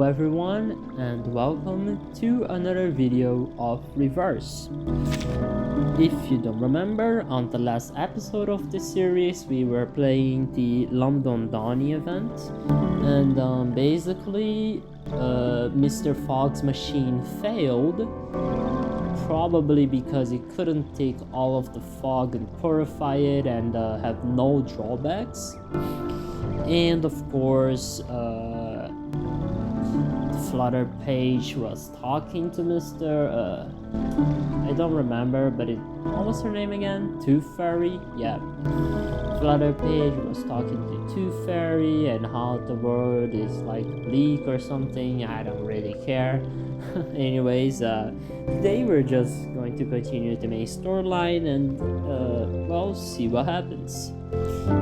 Hello everyone and welcome to another video of Reverse. If you don't remember, on the last episode of this series we were playing the London event, and basically Mr. Fogg's machine failed, probably because it couldn't take all of the fog and purify it and have no drawbacks. And of course Flutter page was talking to Mr. I don't remember, but what was her name again? Tooth Fairy? Yeah. Flutter page was talking to Tooth Fairy and how the world is like bleak or something. I don't really care. Anyways, today we're just going to continue the main storyline and well, see what happens.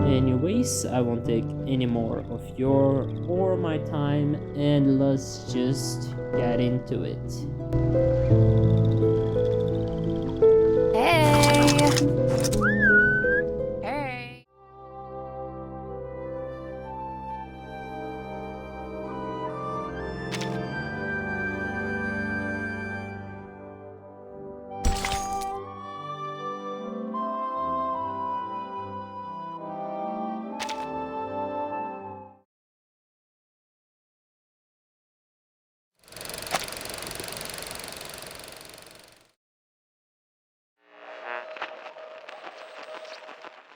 Anyways, I won't take any more of your or my time, and let's just get into it. Hey!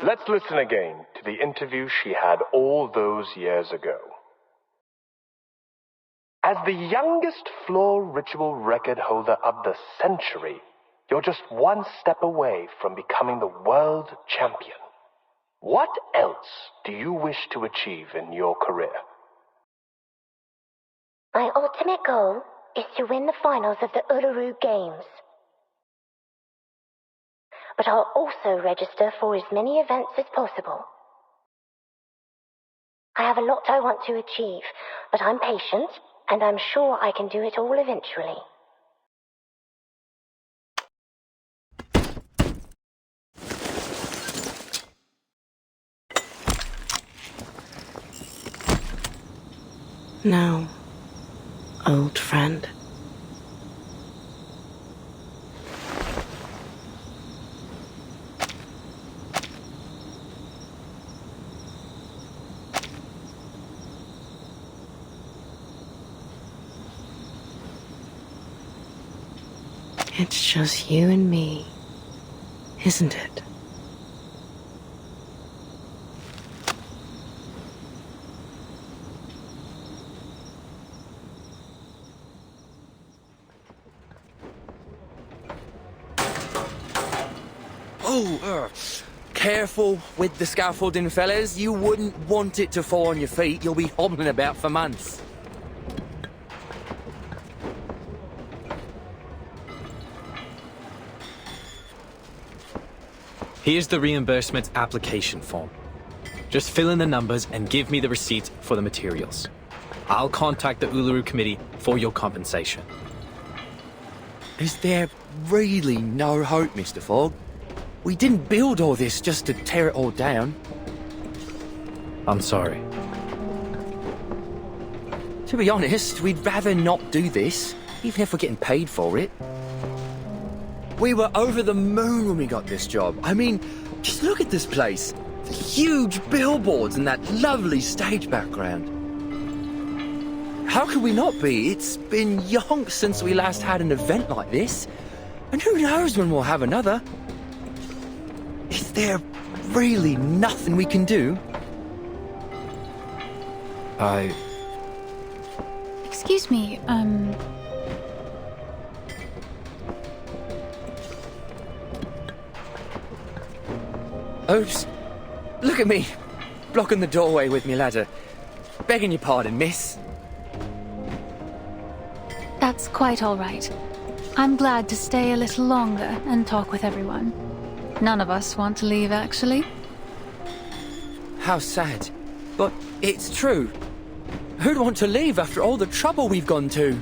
Let's listen again to the interview she had all those years ago. As the youngest floor ritual record holder of the century, you're just one step away from becoming the world champion. What else do you wish to achieve in your career? My ultimate goal is to win the finals of the Uluru Games. But I'll also register for as many events as possible. I have a lot I want to achieve, but I'm patient, and I'm sure I can do it all eventually. Now, old friend. It's just you and me, isn't it? Careful with the scaffolding, fellas. You wouldn't want it to fall on your feet. You'll be hobbling about for months. Here's the reimbursement application form. Just fill in the numbers and give me the receipt for the materials. I'll contact the Uluru committee for your compensation. Is there really no hope, Mr. Fogg? We didn't build all this just to tear it all down. I'm sorry. To be honest, we'd rather not do this, even if we're getting paid for it. We were over the moon when we got this job. I mean, just look at this place. The huge billboards and that lovely stage background. How could we not be? It's been yonks since we last had an event like this. And who knows when we'll have another. Is there really nothing we can do? Excuse me, Oops. Look at me, blocking the doorway with me ladder. Begging your pardon, miss. that's quite all right. I'm glad to stay a little longer and talk with everyone. None of us want to leave, actually. How sad. But it's true. Who'd want to leave after all the trouble we've gone to?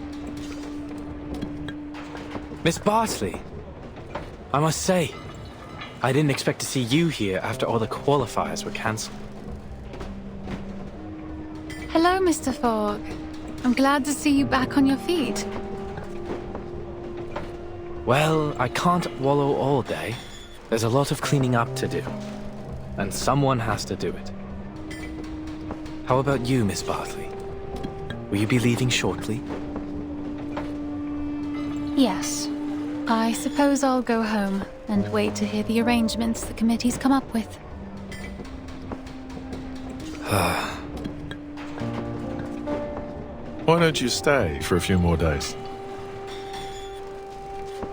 Miss Bartley, I must say, I didn't expect to see you here after all the qualifiers were cancelled. Hello, Mr. Fogg. I'm glad to see you back on your feet. Well, I can't wallow all day. There's a lot of cleaning up to do. And someone has to do it. How about you, Miss Bartley? Will you be leaving shortly? Yes. I suppose I'll go home and wait to hear the arrangements the committee's come up with. Why don't you stay for a few more days?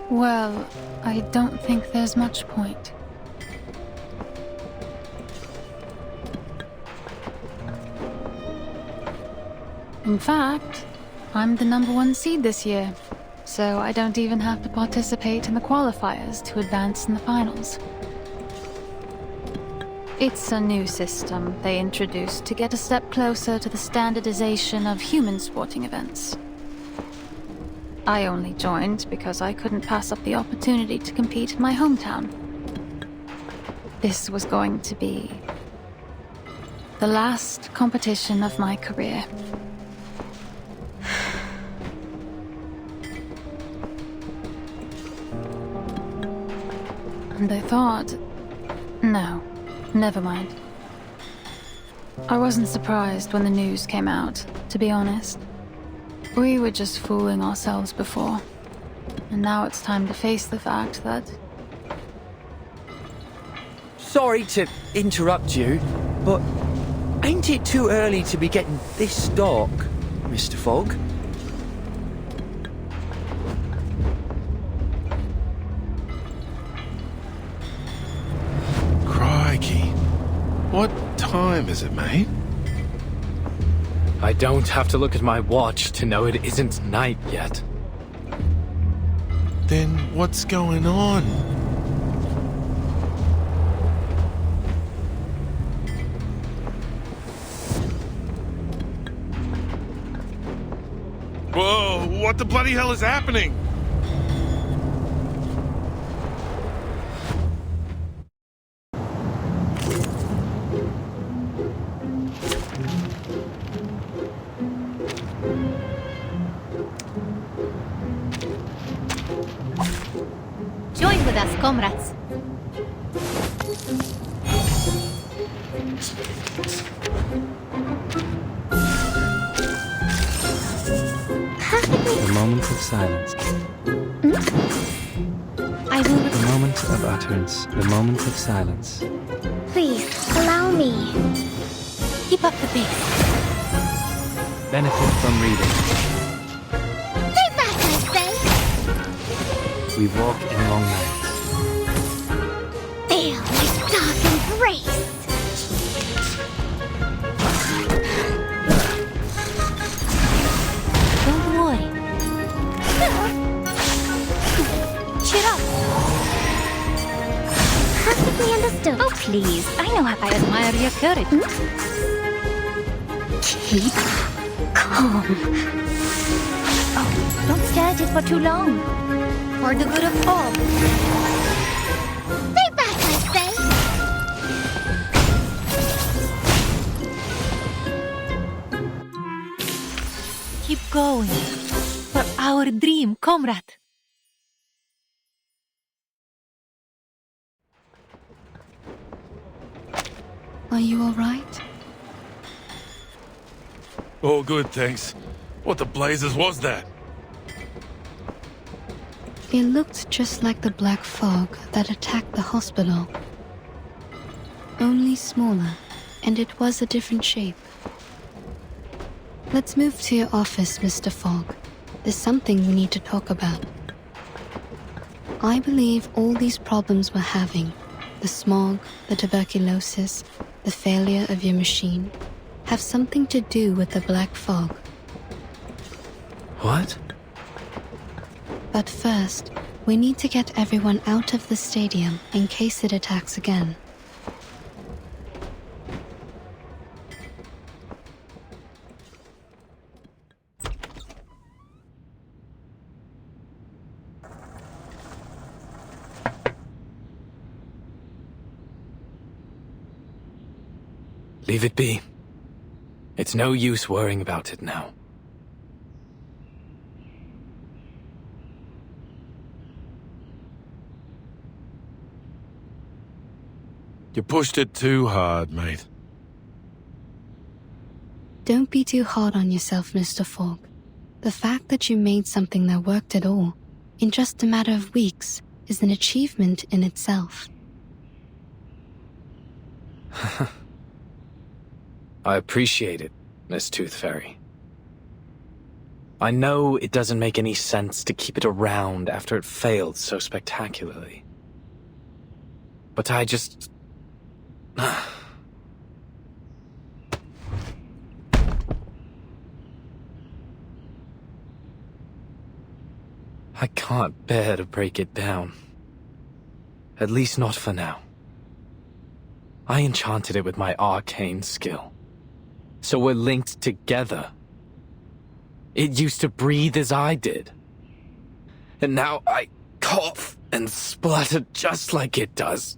Well, I don't think there's much point. In fact, I'm the #1 seed this year, so I don't even have to participate in the qualifiers to advance in the finals. It's a new system they introduced to get a step closer to the standardization of human sporting events. I only joined because I couldn't pass up the opportunity to compete in my hometown. This was going to be the last competition of my career. And I thought, no, never mind. I wasn't surprised when the news came out, to be honest. We were just fooling ourselves before. And now it's time to face the fact that... Sorry to interrupt you, but ain't it too early to be getting this dark, Mr. Fogg? Crikey. What time is it, mate? I don't have to look at my watch to know it isn't night yet. Then what's going on? Whoa, what the bloody hell is happening? Join with us, comrades. The moment of silence. I will... The moment of utterance. The moment of silence. Please, allow me. Keep up the pace. Benefit from reading. Stay back, I say! We walk in long nights. Feel my dark embrace! Don't worry. Cheer up. Perfectly understood. Oh, please. I know how I admire your courage. Keep calm. Oh, don't stare at it for too long. For the good of all. Stay back, I say! Keep going. For our dream, comrade. Are you all right? All good, thanks. What the blazes was that? It looked just like the black fog that attacked the hospital. Only smaller, and it was a different shape. Let's move to your office, Mr. Fogg. There's something we need to talk about. I believe all these problems we're having, the smog, the tuberculosis, the failure of your machine, have something to do with the black fog. What? But first, we need to get everyone out of the stadium in case it attacks again. Leave it be. It's no use worrying about it now. You pushed it too hard, mate. Don't be too hard on yourself, Mr. Fogg. The fact that you made something that worked at all, in just a matter of weeks, is an achievement in itself. I appreciate it, Miss Tooth Fairy. I know it doesn't make any sense to keep it around after it failed so spectacularly. But I just... I can't bear to break it down. At least not for now. I enchanted it with my arcane skill. So we're linked together. It used to breathe as I did. And now I cough and splutter just like it does.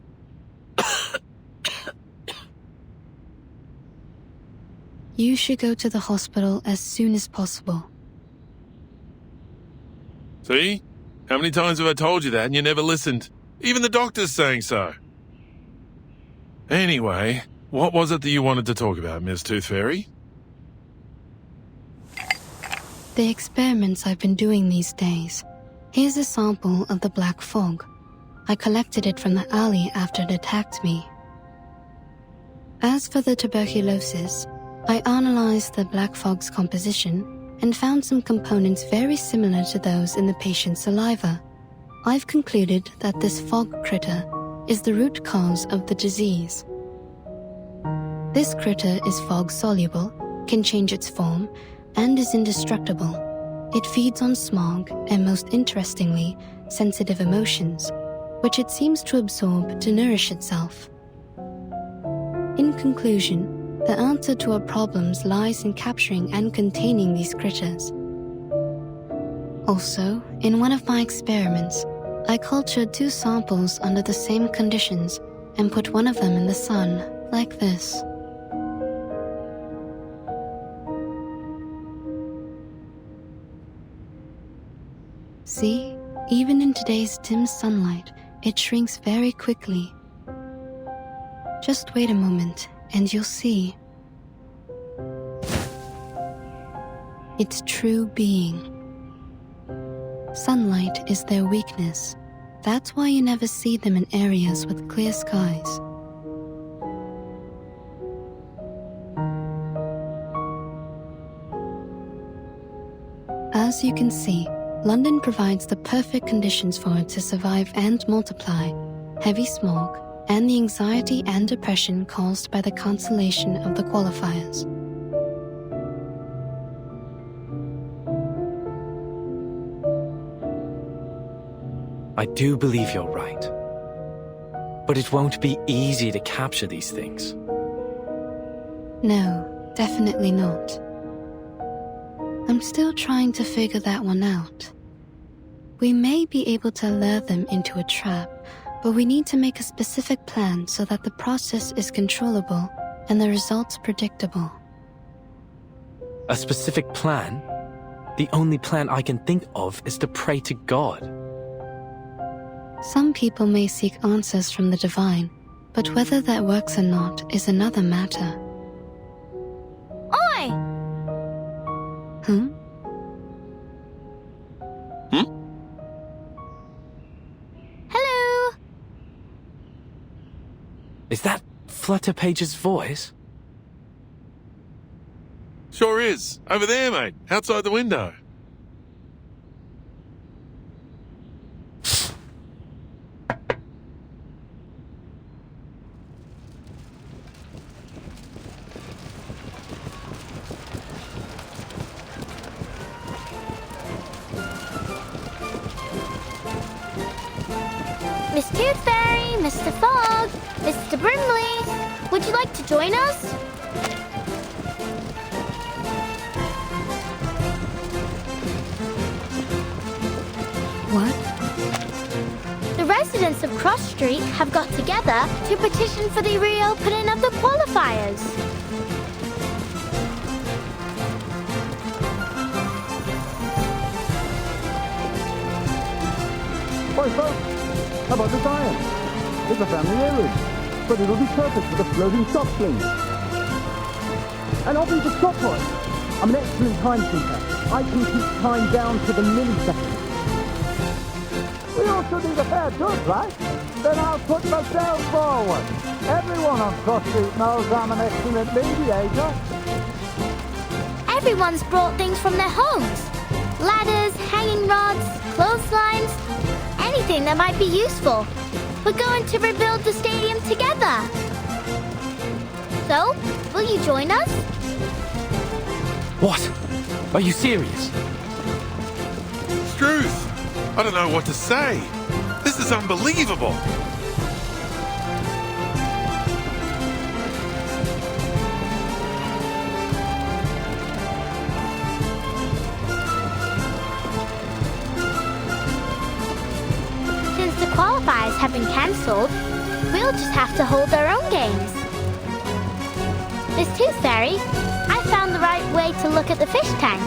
You should go to the hospital as soon as possible. See? How many times have I told you that and you never listened? Even the doctor's saying so. Anyway, what was it that you wanted to talk about, Miss Tooth Fairy? The experiments I've been doing these days. Here's a sample of the black fog. I collected it from the alley after it attacked me. As for the tuberculosis, I analyzed the black fog's composition and found some components very similar to those in the patient's saliva. I've concluded that this fog critter is the root cause of the disease. This critter is fog-soluble, can change its form, and is indestructible. It feeds on smog and, most interestingly, sensitive emotions, which it seems to absorb to nourish itself. In conclusion, the answer to our problems lies in capturing and containing these critters. Also, in one of my experiments, I cultured 2 samples under the same conditions and put one of them in the sun, like this. See, even in today's dim sunlight, it shrinks very quickly. Just wait a moment, and you'll see. Its true being. Sunlight is their weakness. That's why you never see them in areas with clear skies. As you can see, London provides the perfect conditions for it to survive and multiply. Heavy smog, and the anxiety and depression caused by the cancellation of the qualifiers. I do believe you're right. But it won't be easy to capture these things. No, definitely not. I'm still trying to figure that one out. We may be able to lure them into a trap, but we need to make a specific plan so that the process is controllable and the results predictable. A specific plan? The only plan I can think of is to pray to God. Some people may seek answers from the divine, but whether that works or not is another matter. Oi! Hmm? Hello! Is that Flutter Page's voice? Sure is. Over there, mate. Outside the window. Miss Tooth Fairy, Mr. Fogg, Mr. Brimley, would you like to join us? What? The residents of Cross Street have got together to petition for the reopening of the qualifiers. Oi, folks! How about the science? It's a family heirloom. but it'll be perfect for the floating shot slings. And I'll be the stopwatch. I'm an excellent timekeeper. I can keep time down to the millisecond. We also need a fair judge, right? Then I'll put myself forward. Everyone on Cross Street knows I'm an excellent mediator. Everyone's brought things from their homes. Ladders, hanging rods, clotheslines, anything that might be useful. We're going to rebuild the stadium together. So, will you join us? What? Are you serious? Struth! I don't know what to say. This is unbelievable. Since the qualifiers have been cancelled, we'll just have to hold our own games. This Tooth Fairy, I found the right way to look at the fish tank.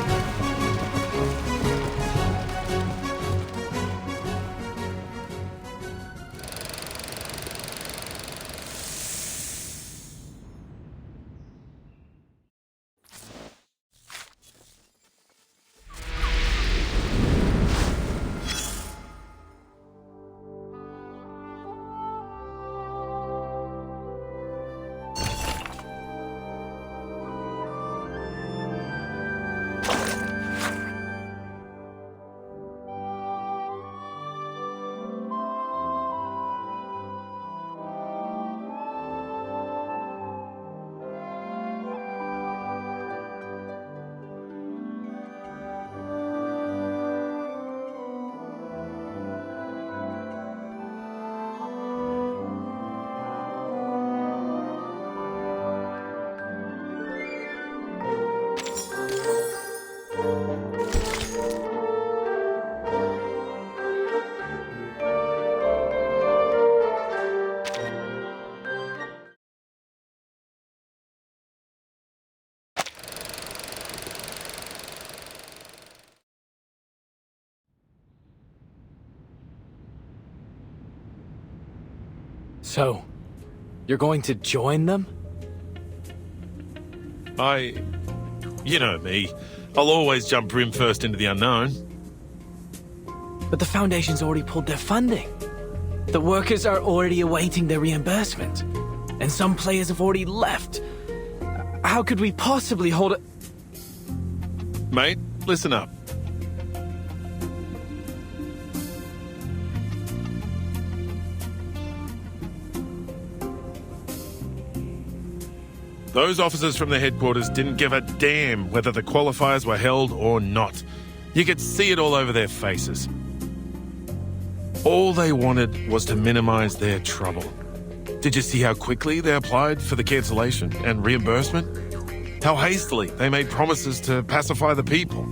So, you're going to join them? You know me. I'll always jump brim first into the unknown. But the Foundation's already pulled their funding. The workers are already awaiting their reimbursement. And some players have already left. How could we possibly hold it? Mate, listen up. Those officers from the headquarters didn't give a damn whether the qualifiers were held or not. You could see it all over their faces. All they wanted was to minimize their trouble. Did you see how quickly they applied for the cancellation and reimbursement? How hastily they made promises to pacify the people.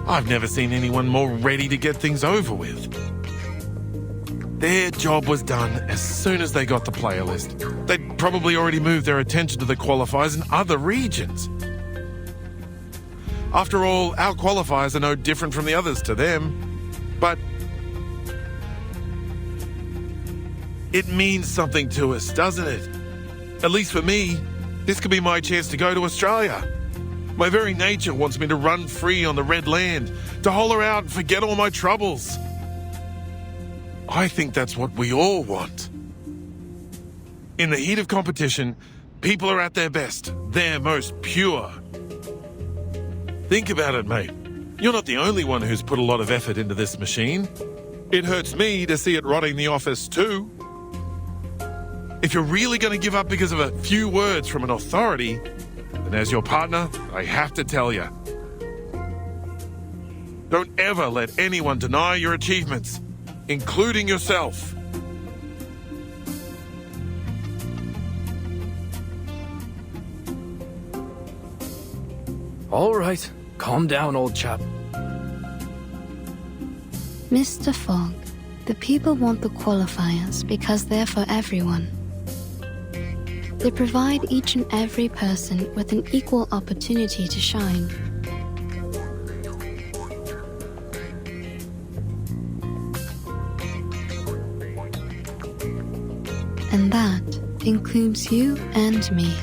I've never seen anyone more ready to get things over with. Their job was done as soon as they got the player list. They'd probably already moved their attention to the qualifiers in other regions. After all, our qualifiers are no different from the others to them. But it means something to us, doesn't it? At least for me, this could be my chance to go to Australia. My very nature wants me to run free on the Red Land, to holler out and forget all my troubles. I think that's what we all want. In the heat of competition, people are at their best, their most pure. Think about it, mate. You're not the only one who's put a lot of effort into this machine. It hurts me to see it rotting the office too. If you're really going to give up because of a few words from an authority, then as your partner, I have to tell you. Don't ever let anyone deny your achievements, including yourself. All right, calm down, old chap. Mr. Fogg, the people want the qualifiers because they're for everyone. They provide each and every person with an equal opportunity to shine. And that includes you and me.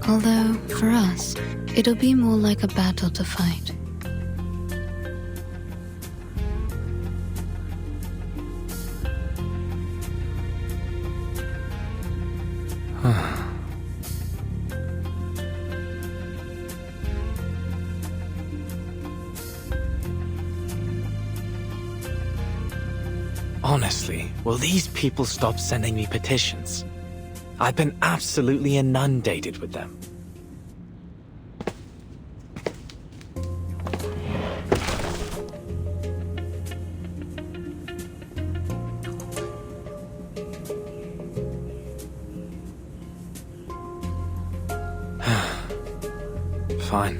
Although, for us, it'll be more like a battle to fight. Honestly, will these people stop sending me petitions? I've been absolutely inundated with them. Fine.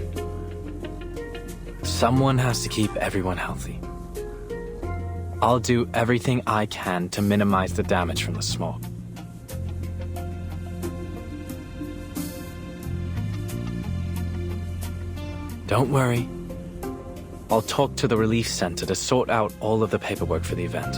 Someone has to keep everyone healthy. I'll do everything I can to minimize the damage from the smog. Don't worry. I'll talk to the relief center to sort out all of the paperwork for the event.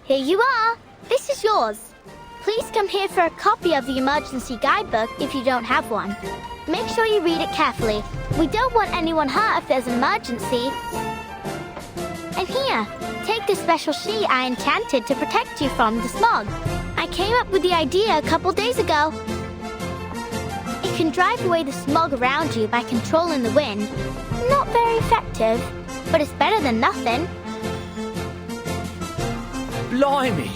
Here you are. This is yours. Please come here for a copy of the emergency guidebook if you don't have one. Make sure you read it carefully. We don't want anyone hurt if there's an emergency. And here, take this special sheet I enchanted to protect you from the smog. I came up with the idea a couple days ago. It can drive away the smog around you by controlling the wind. Not very effective, but it's better than nothing. Blimey!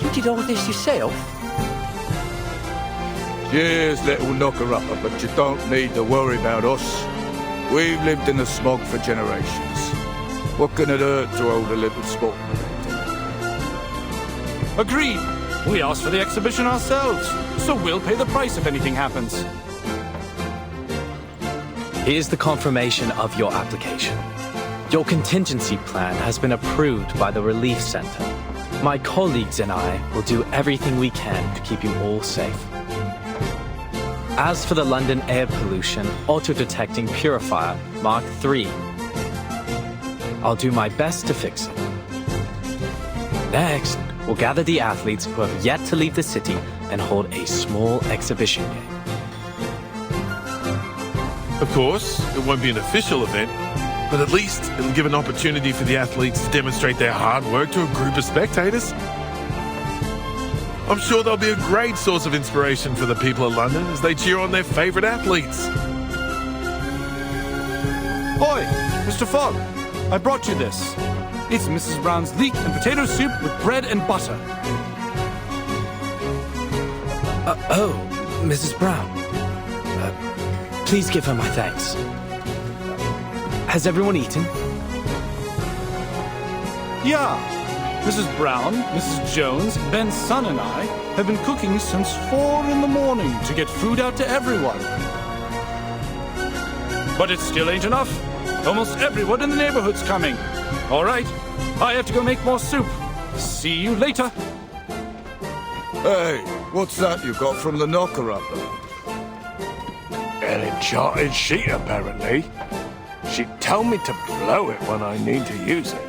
You did all this yourself? Cheers, little knocker-upper, but you don't need to worry about us. We've lived in the smog for generations. What can it hurt to hold a little sport? Agreed. We asked for the exhibition ourselves, so we'll pay the price if anything happens. Here's the confirmation of your application. Your contingency plan has been approved by the Relief Center. My colleagues and I will do everything we can to keep you all safe. As for the London air pollution auto-detecting purifier Mark III, I'll do my best to fix it. Next, we'll gather the athletes who have yet to leave the city and hold a small exhibition game. Of course, it won't be an official event, but at least it'll give an opportunity for the athletes to demonstrate their hard work to a group of spectators. I'm sure they'll be a great source of inspiration for the people of London as they cheer on their favourite athletes. Oi, Mr. Fogg, I brought you this. It's Mrs. Brown's leek and potato soup with bread and butter. Oh, Mrs. Brown. Please give her my thanks. Has everyone eaten? Yeah. Mrs. Brown, Mrs. Jones, Ben's son and I have been cooking since 4 in the morning to get food out to everyone. But it still ain't enough. Almost everyone in the neighborhood's coming. All right, I have to go make more soup. See you later. Hey, what's that you got from the knocker-upper? An enchanted sheet, apparently. She told me to blow it when I need to use it.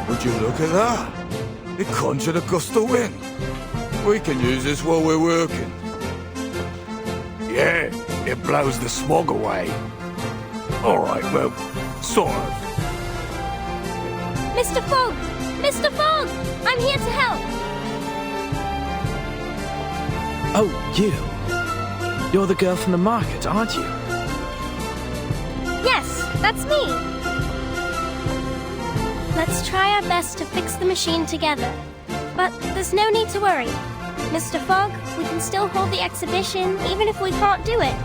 Would you look at that? It conjured a gust of wind. We can use this while we're working. Yeah, it blows the smog away. All right, well, sort of. Mr. Fogg! Mr. Fogg! I'm here to help! Oh, you. You're the girl from the market, aren't you? Yes, that's me. Let's try our best to fix the machine together. But there's no need to worry. Mr. Fogg, we can still hold the exhibition even if we can't do it.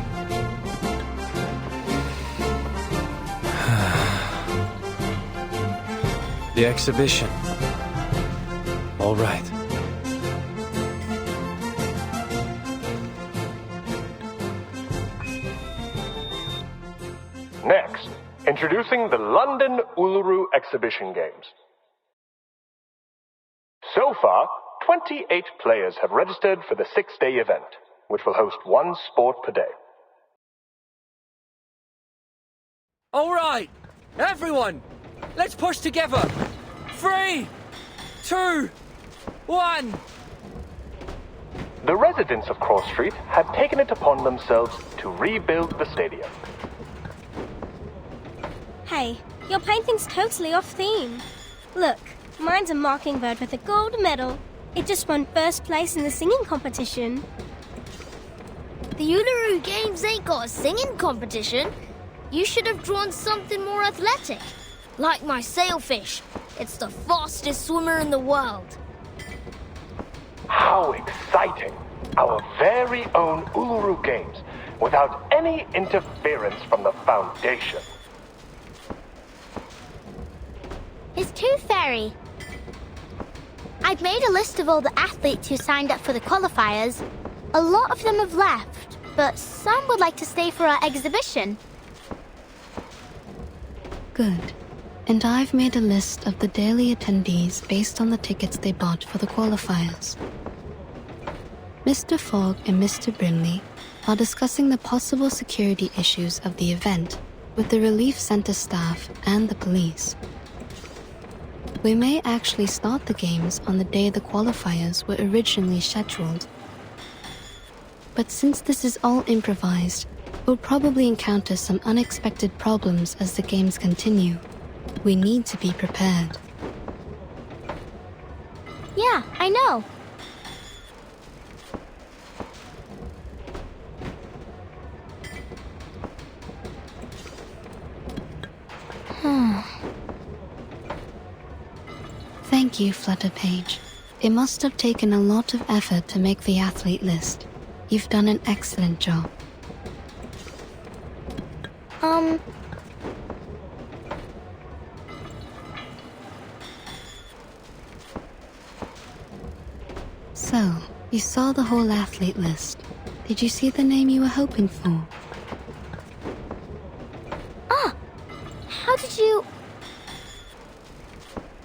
The exhibition. All right. Next, introducing the London Uluru Exhibition Games. So far, 28 players have registered for the 6-day event, which will host one sport per day. All right, everyone, let's push together. 3, 2, 1. The residents of Cross Street have taken it upon themselves to rebuild the stadium. Hey, your painting's totally off theme. Look, mine's a mockingbird with a gold medal. It just won first place in the singing competition. The Uluru Games ain't got a singing competition. You should have drawn something more athletic. Like my sailfish. It's the fastest swimmer in the world. How exciting! Our very own Uluru Games, without any interference from the Foundation. It's Tooth Fairy. I've made a list of all the athletes who signed up for the qualifiers. A lot of them have left, but some would like to stay for our exhibition. Good. And I've made a list of the daily attendees based on the tickets they bought for the qualifiers. Mr. Fogg and Mr. Brimley are discussing the possible security issues of the event with the Relief Center staff and the police. We may actually start the games on the day the qualifiers were originally scheduled. But since this is all improvised, we'll probably encounter some unexpected problems as the games continue. We need to be prepared. Yeah, I know. Thank you, Flutterpage. It must have taken a lot of effort to make the athlete list. You've done an excellent job. So, you saw the whole athlete list. Did you see the name you were hoping for? Ah! How did you...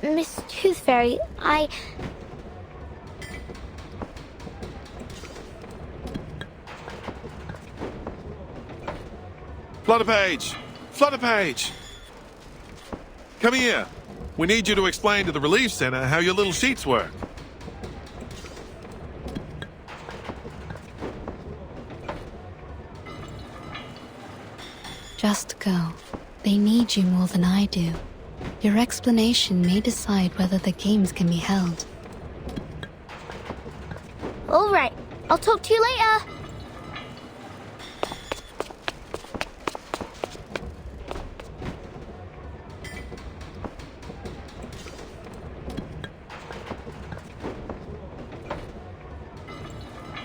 Miss Tooth Fairy, Flutterpage! Flutterpage! Come here. We need you to explain to the Relief Center how your little sheets work. Just go. They need you more than I do. Your explanation may decide whether the games can be held. All right. I'll talk to you later.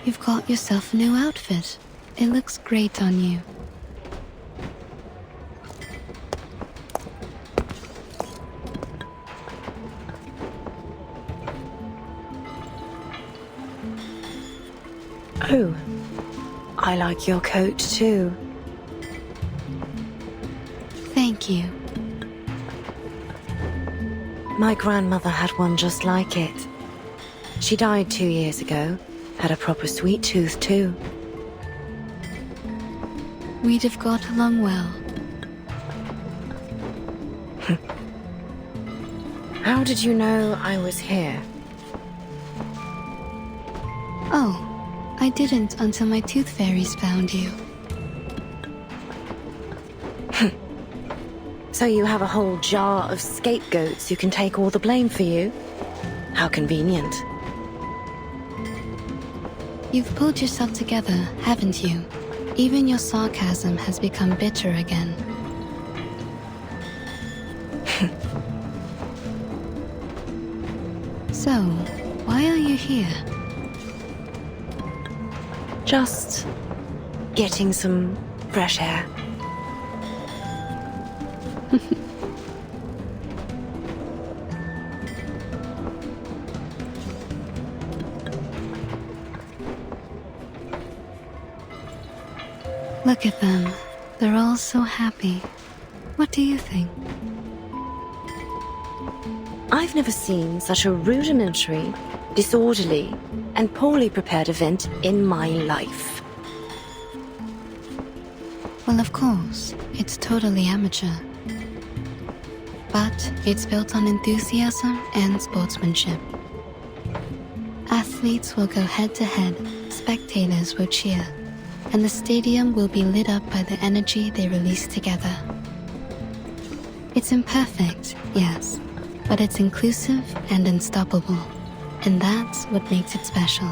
You've got yourself a new outfit. It looks great on you. Oh, I like your coat too. Thank you. My grandmother had one just like it. She died 2 years ago. Had a proper sweet tooth too. We'd have got along well. How did you know I was here? Oh, I didn't until my tooth fairies found you. So you have a whole jar of scapegoats who can take all the blame for you? How convenient. You've pulled yourself together, haven't you? Even your sarcasm has become bitter again. So, why are you here? Just getting some fresh air. Look at them. They're all so happy. What do you think? I've never seen such a rudimentary, disorderly, and poorly prepared event in my life. Well, of course, it's totally amateur. But it's built on enthusiasm and sportsmanship. Athletes will go head-to-head, spectators will cheer, and the stadium will be lit up by the energy they release together. It's imperfect, yes, but it's inclusive and unstoppable, and that's what makes it special.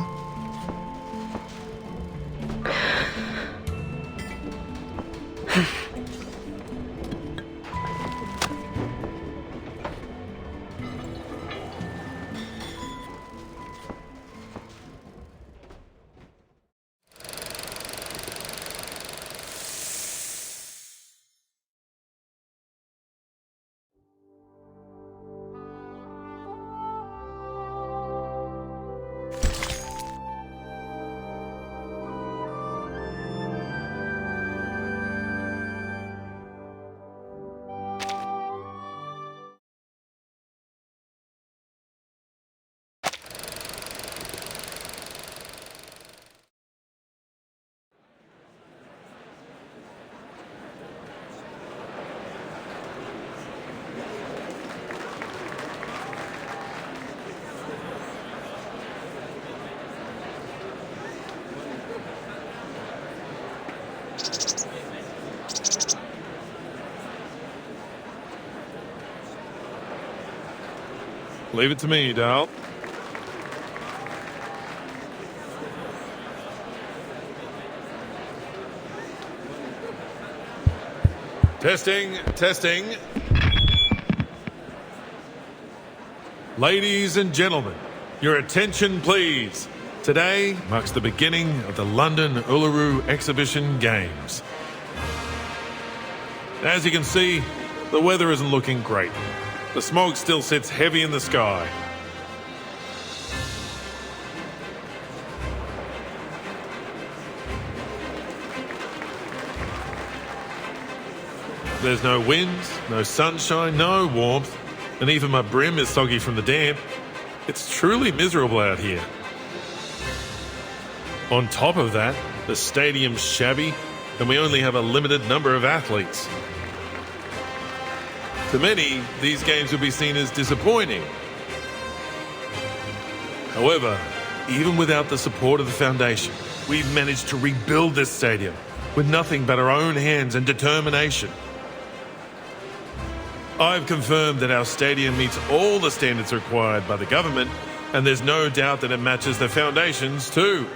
Leave it to me, Dal. Testing, testing. Ladies and gentlemen, your attention please. Today marks the beginning of the London Uluru Exhibition Games. As you can see, the weather isn't looking great. The smog still sits heavy in the sky. There's no wind, no sunshine, no warmth, and even my brim is soggy from the damp. It's truly miserable out here. On top of that, the stadium's shabby, and we only have a limited number of athletes. To many, these games will be seen as disappointing. However, even without the support of the Foundation, we've managed to rebuild this stadium with nothing but our own hands and determination. I've confirmed that our stadium meets all the standards required by the government, and there's no doubt that it matches the Foundation's too.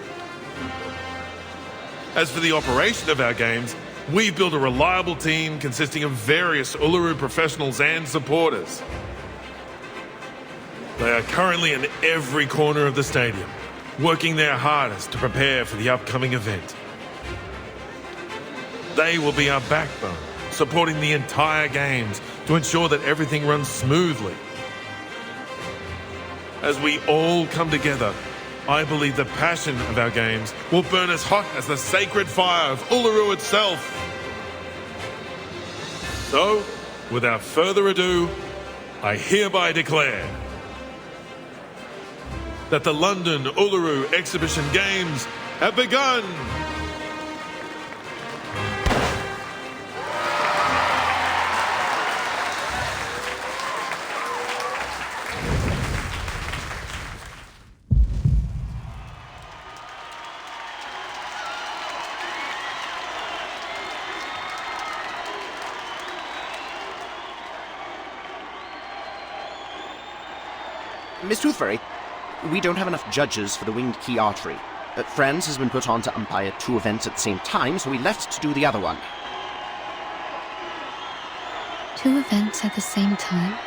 As for the operation of our games, we've built a reliable team consisting of various Uluru professionals and supporters. They are currently in every corner of the stadium, working their hardest to prepare for the upcoming event. They will be our backbone, supporting the entire games to ensure that everything runs smoothly. As we all come together, I believe the passion of our games will burn as hot as the sacred fire of Uluru itself. So, without further ado, I hereby declare that the London Uluru Exhibition Games have begun! Miss Toothfairy, we don't have enough judges for the winged key archery. Franz has been put on to umpire 2 events at the same time, so we left to do the other one. 2 events at the same time?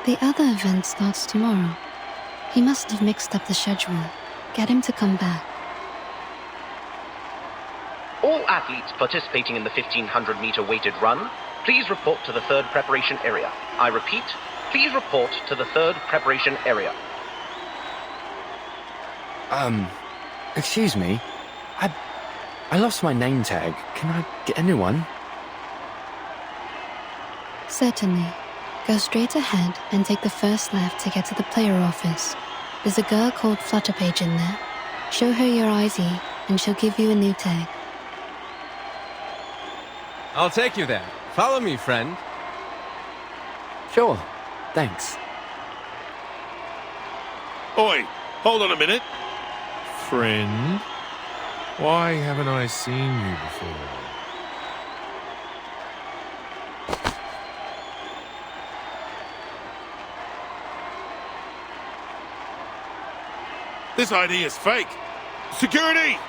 The other event starts tomorrow. He must have mixed up the schedule. Get him to come back. All athletes participating in the 1500-meter weighted run, please report to the 3rd preparation area. I repeat, please report to the 3rd preparation area. Excuse me. I lost my name tag. Can I get a new one? Certainly. Go straight ahead and take the first left to get to the player office. There's a girl called Flutterpage in there. Show her your ID, and she'll give you a new tag. I'll take you there. Follow me, friend. Sure, thanks. Oi, hold on a minute. Friend, why haven't I seen you before? This ID is fake. Security!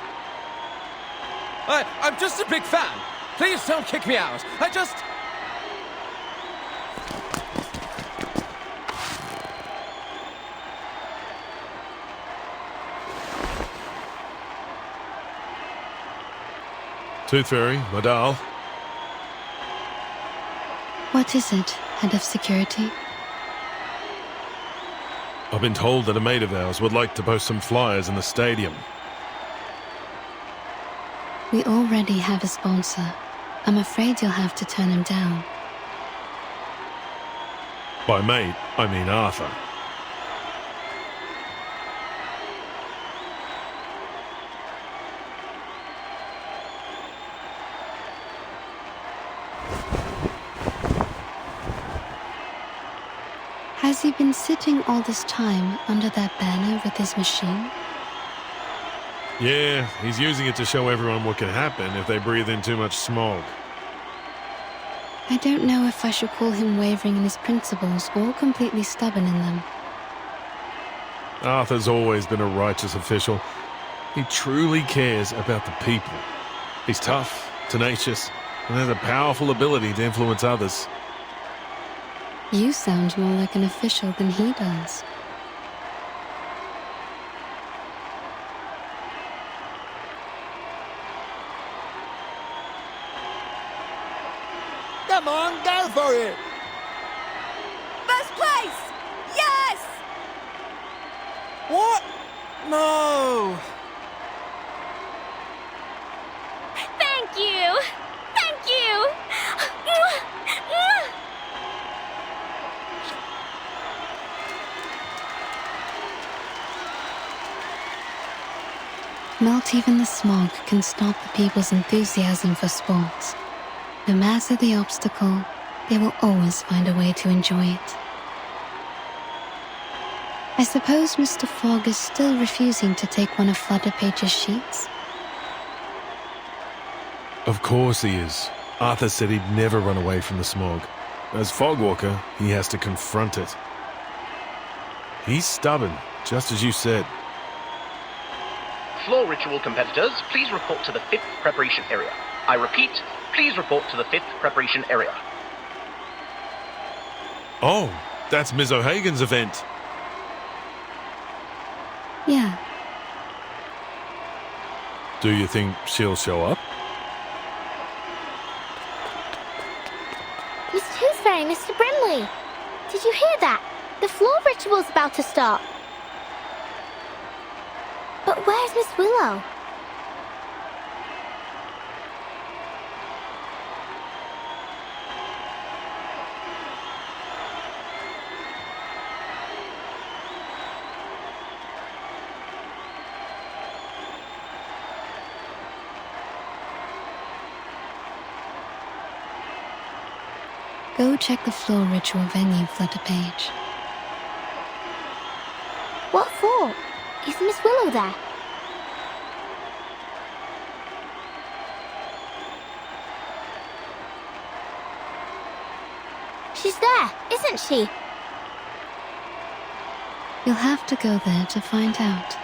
I'm just a big fan. Please don't kick me out. I just... Tooth Fairy, my doll. What is it, Head of Security? I've been told that a mate of ours would like to post some flyers in the stadium. We already have a sponsor. I'm afraid you'll have to turn him down. By mate, I mean Arthur. Has he been sitting all this time under that banner with his machine? Yeah, he's using it to show everyone what can happen if they breathe in too much smog. I don't know if I should call him wavering in his principles or completely stubborn in them. Arthur's always been a righteous official. He truly cares about the people. He's tough, tenacious, and has a powerful ability to influence others. You sound more like an official than he does. Come on, go for it! First place! Yes! What? No! Thank you! Thank you! Not even the smog can stop the people's enthusiasm for sports. No matter the obstacle, they will always find a way to enjoy it. I suppose Mr. Fogg is still refusing to take one of Flutterpage's sheets? Of course he is. Arthur said he'd never run away from the smog. As Fogwalker, he has to confront it. He's stubborn, just as you said. Floor ritual competitors, please report to the 5th preparation area. I repeat, please report to the 5th preparation area. Oh, that's Ms. O'Hagan's event. Yeah. Do you think she'll show up? Miss Tooth Fairy, Mr. Brimley! Did you hear that? The floor ritual's about to start. But where's Miss Willow? Go check the floor ritual venue, Flutterpage. What for? Is Miss Willow there? She's there, isn't she? You'll have to go there to find out.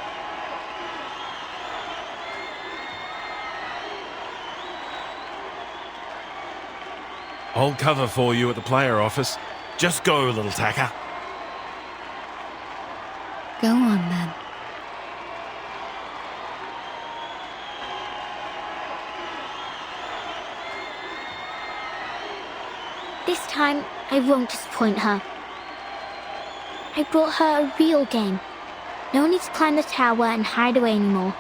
I'll cover for you at the player office. Just go, little tacker. Go on then. This time, I won't disappoint her. I brought her a real game. No need to climb the tower and hide away anymore.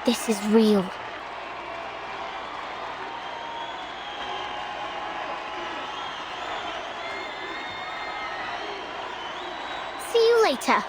This is real. See you later.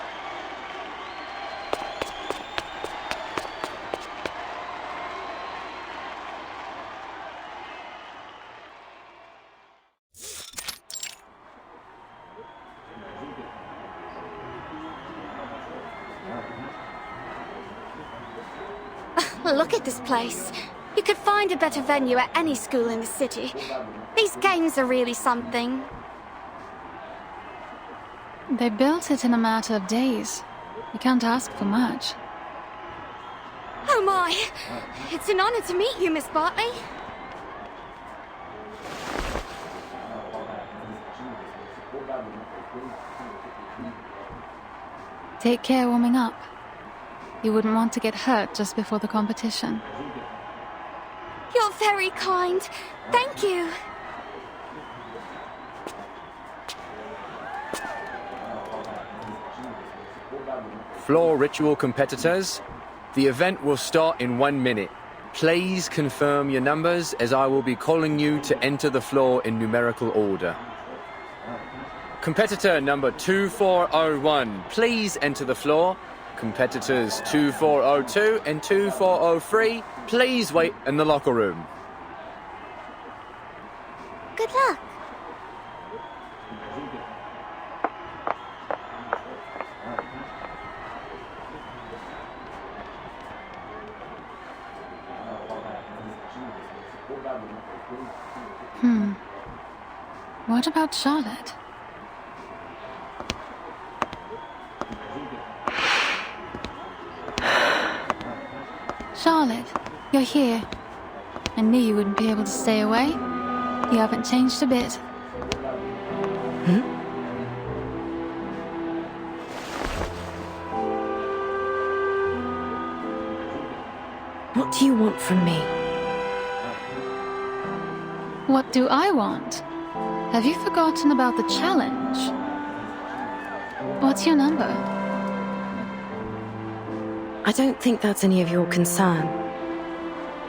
Look at this place. You could find a better venue at any school in the city. These games are really something. They built it in a matter of days. You can't ask for much. Oh my! It's an honor to meet you, Miss Bartley. Take care warming up. You wouldn't want to get hurt just before the competition. You're very kind. Thank you. Floor ritual competitors, the event will start in 1 minute. Please confirm your numbers as I will be calling you to enter the floor in numerical order. Competitor number 2401, please enter the floor. Competitors 2402 and 2403, please wait in the locker room. Good luck. What about Charlotte? Charlotte, you're here. I knew you wouldn't be able to stay away. You haven't changed a bit. What do you want from me? What do I want? Have you forgotten about the challenge? What's your number? I don't think that's any of your concern.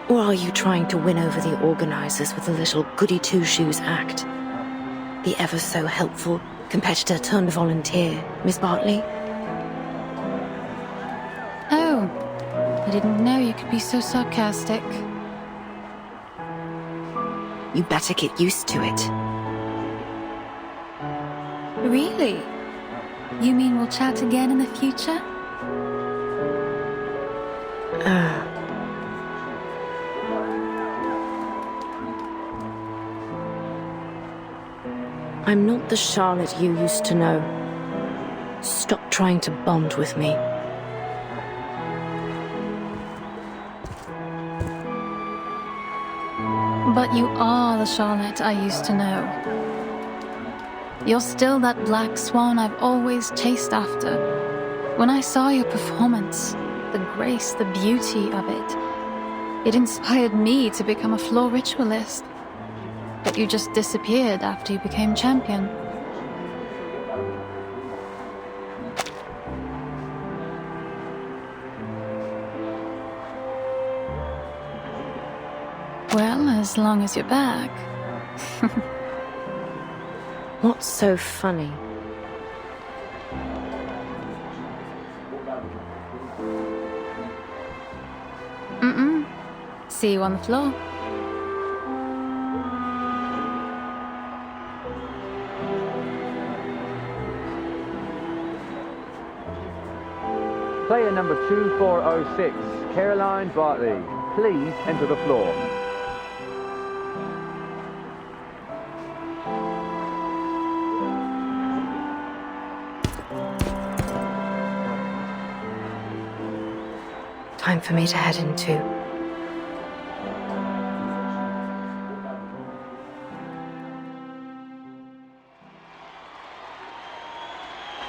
Or are you trying to win over the organizers with a little goody-two-shoes act? The ever-so-helpful competitor turned volunteer, Miss Bartley? Oh, I didn't know you could be so sarcastic. You better get used to it. Really? You mean we'll chat again in the future? I'm not the Charlotte you used to know. Stop trying to bond with me. But you are the Charlotte I used to know. You're still that black swan I've always chased after. When I saw your performance, the grace, the beauty of it, it inspired me to become a floor ritualist. But you just disappeared after you became champion. Well, as long as you're back. What's so funny? See you on the floor. Player number 2406, Caroline Bartley, please enter the floor. Time for me to head into.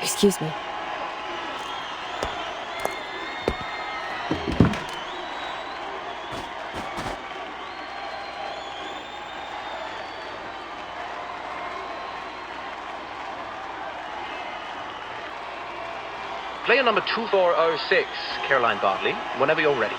Excuse me. Player number 2406, Caroline Bartley, whenever you're ready.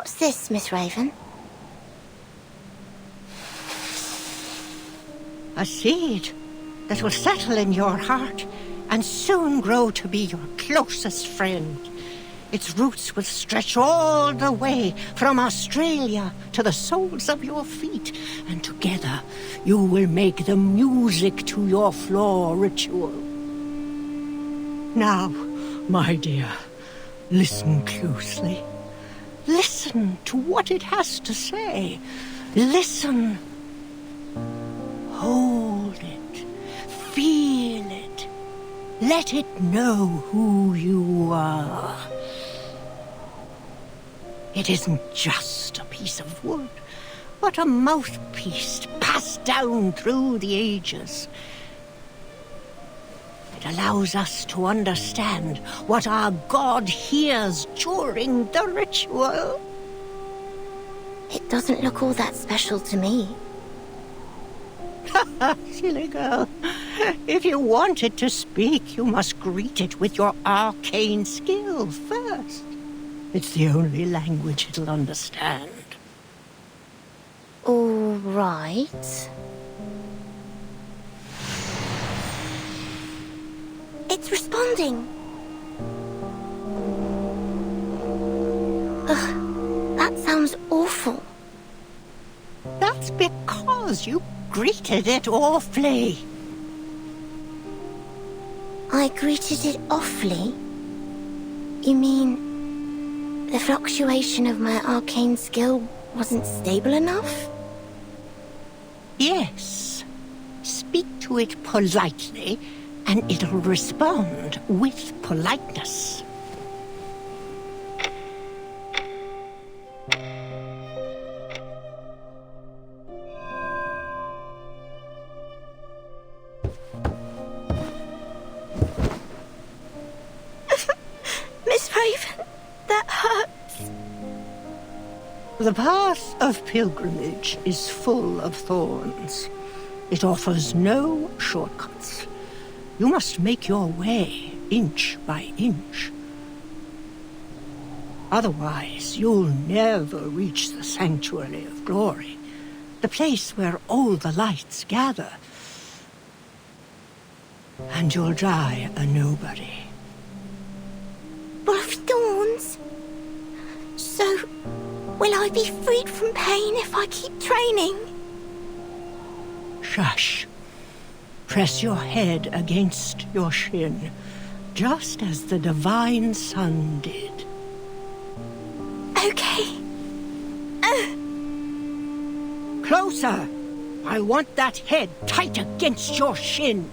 What's this, Miss Raven? A seed that will settle in your heart and soon grow to be your closest friend. Its roots will stretch all the way from Australia to the soles of your feet, and together you will make the music to your floor ritual. Now, my dear, listen closely. Listen to what it has to say. Listen. Hold it. Feel it. Let it know who you are. It isn't just a piece of wood, but a mouthpiece passed down through the ages. It allows us to understand what our God hears during the ritual. It doesn't look all that special to me. Silly girl. If you want it to speak, you must greet it with your arcane skill first. It's the only language it'll understand. All right. It's responding. Ugh, that sounds awful. That's because you greeted it awfully. I greeted it awfully? You mean the fluctuation of my arcane skill wasn't stable enough? Yes. Speak to it politely, and it'll respond with politeness. Miss Raven, that hurts. The path of pilgrimage is full of thorns. It offers no shortcuts. You must make your way inch by inch. Otherwise, you'll never reach the Sanctuary of Glory, the place where all the lights gather. And you'll die a nobody. Full of thorns? So, will I be freed from pain if I keep training? Shush. Press your head against your shin, just as the divine sun did. Okay. Closer! I want that head tight against your shin.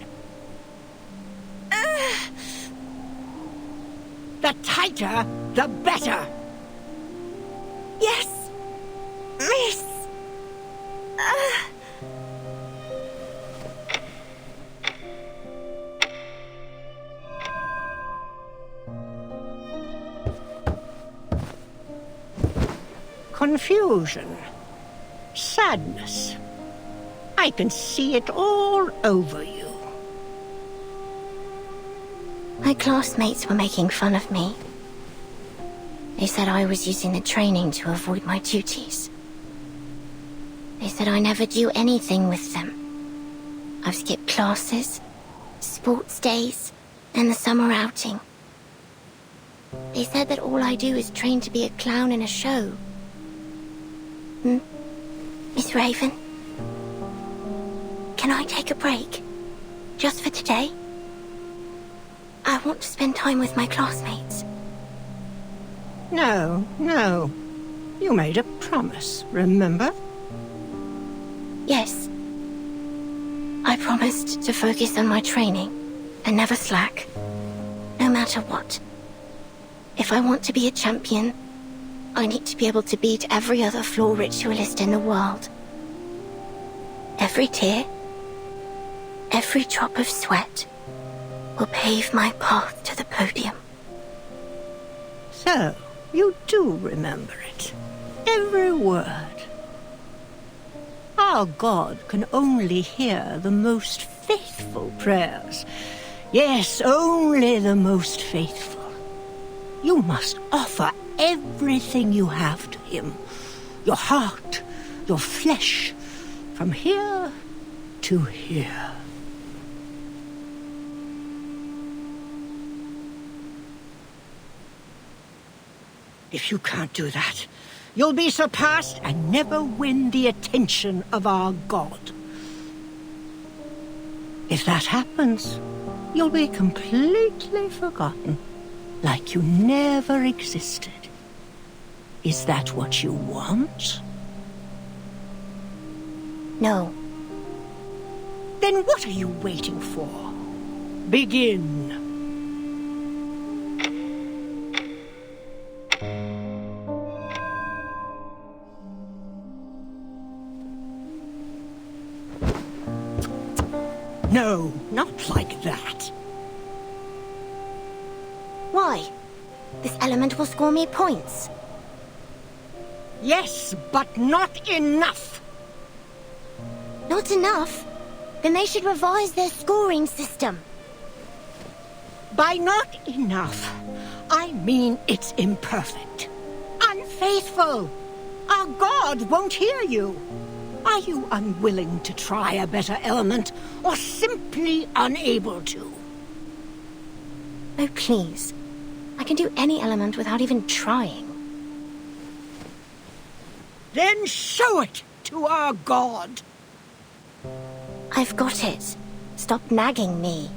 The tighter, the better. Yes, miss. Confusion. Sadness. I can see it all over you. My classmates were making fun of me. They said I was using the training to avoid my duties. They said I never do anything with them. I've skipped classes, sports days, and the summer outing. They said that all I do is train to be a clown in a show. Miss Raven? Can I take a break? Just for today? I want to spend time with my classmates. No, no. You made a promise, remember? Yes. I promised to focus on my training and never slack, no matter what. If I want to be a champion, I need to be able to beat every other floor ritualist in the world. Every tear, every drop of sweat will pave my path to the podium. So, you do remember it. Every word. Our God can only hear the most faithful prayers. Yes, only the most faithful. You must offer everything you have to him. Your heart, your flesh, from here to here. If you can't do that, you'll be surpassed and never win the attention of our god. If that happens, you'll be completely forgotten, like you never existed. Is that what you want? No. Then what are you waiting for? Begin. No, not like that. Why? This element will score me points. Yes, but not enough. Not enough? Then they should revise their scoring system. By not enough, I mean it's imperfect. Unfaithful. Our god won't hear you. Are you unwilling to try a better element, or simply unable to? Oh, please. I can do any element without even trying. Then show it to our god. I've got it. Stop nagging me.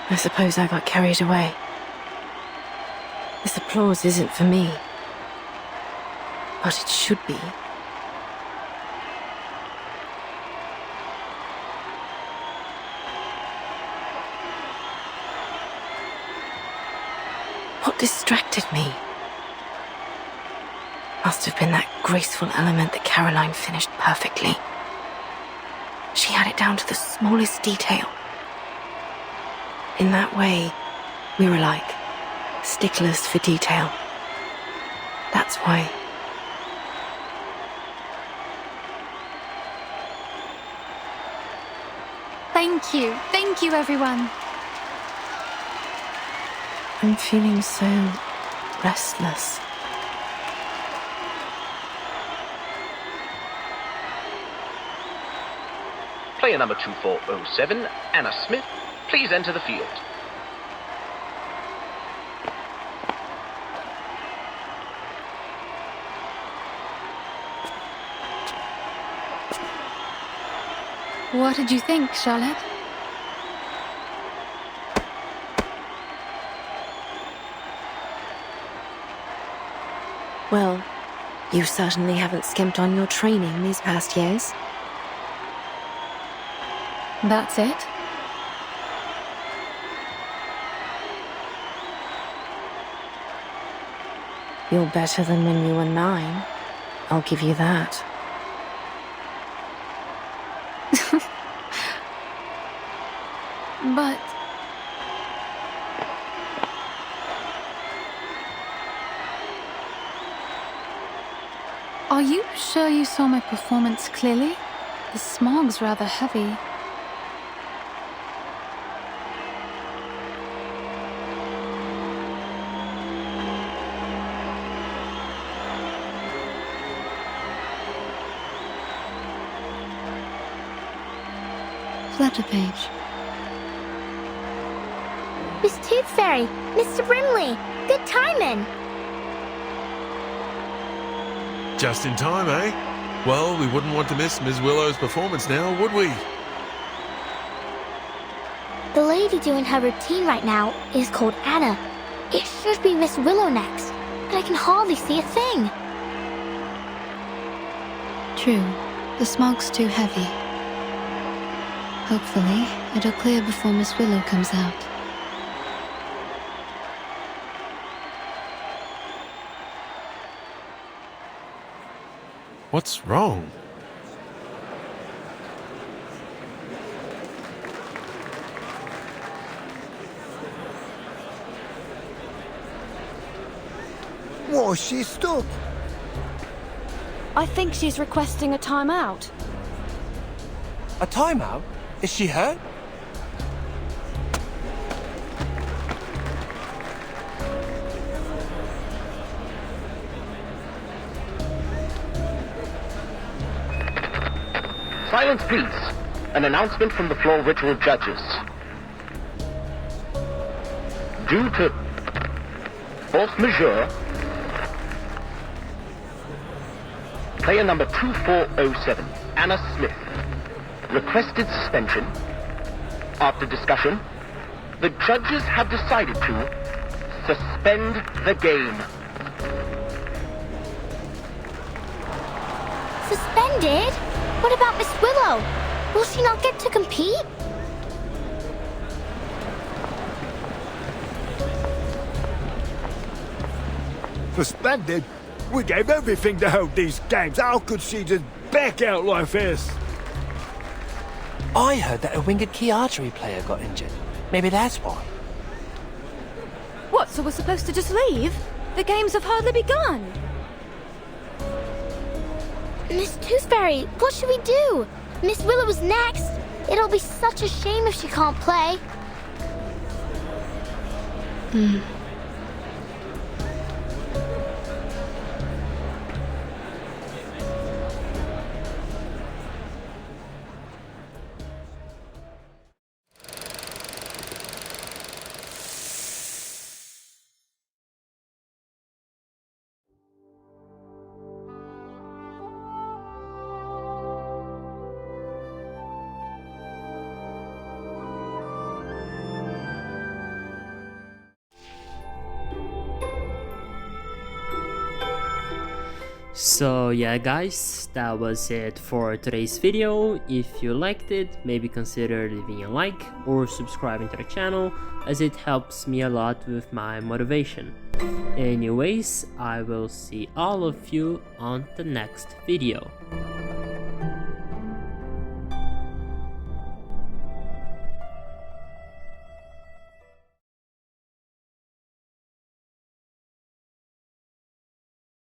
I suppose I got carried away. This applause isn't for me. But it should be. What distracted me? Must have been that graceful element that Caroline finished perfectly. She had it down to the smallest detail. In that way, we were like sticklers for detail. That's why. Thank you, everyone. I'm feeling so restless. Player number 2407, Anna Smith, please enter the field. What did you think, Charlotte? Well, you certainly haven't skimped on your training these past years. That's it? You're better than when you were 9. I'll give you that. But... Are you sure you saw my performance clearly? The smog's rather heavy. Flutter page. Miss Tooth Fairy, Mr. Brimley, good timing. Just in time, eh? Well, we wouldn't want to miss Ms. Willow's performance now, would we? The lady doing her routine right now is called Anna. It should be Miss Willow next, but I can hardly see a thing. True, the smog's too heavy. Hopefully, it'll clear before Miss Willow comes out. What's wrong? Why, Oh, she's stuck. I think she's requesting a timeout. A timeout? Is she hurt? Silence, please. An announcement from the floor ritual judges. Due to force majeure, player number 2407, Anna Smith, requested suspension. After discussion, the judges have decided to suspend the game. Suspended? What about Miss Willow? Will she not get to compete? Suspended? We gave everything to hold these games. How could she just back out like this? I heard that a winged key archery player got injured. Maybe that's why. What, so we're supposed to just leave? The games have hardly begun. Miss Tooth Fairy, what should we do? Miss Willow is next. It'll be such a shame if she can't play. So yeah guys, that was it for today's video. If you liked it, maybe consider leaving a like or subscribing to the channel, as it helps me a lot with my motivation. Anyways, I will see all of you on the next video.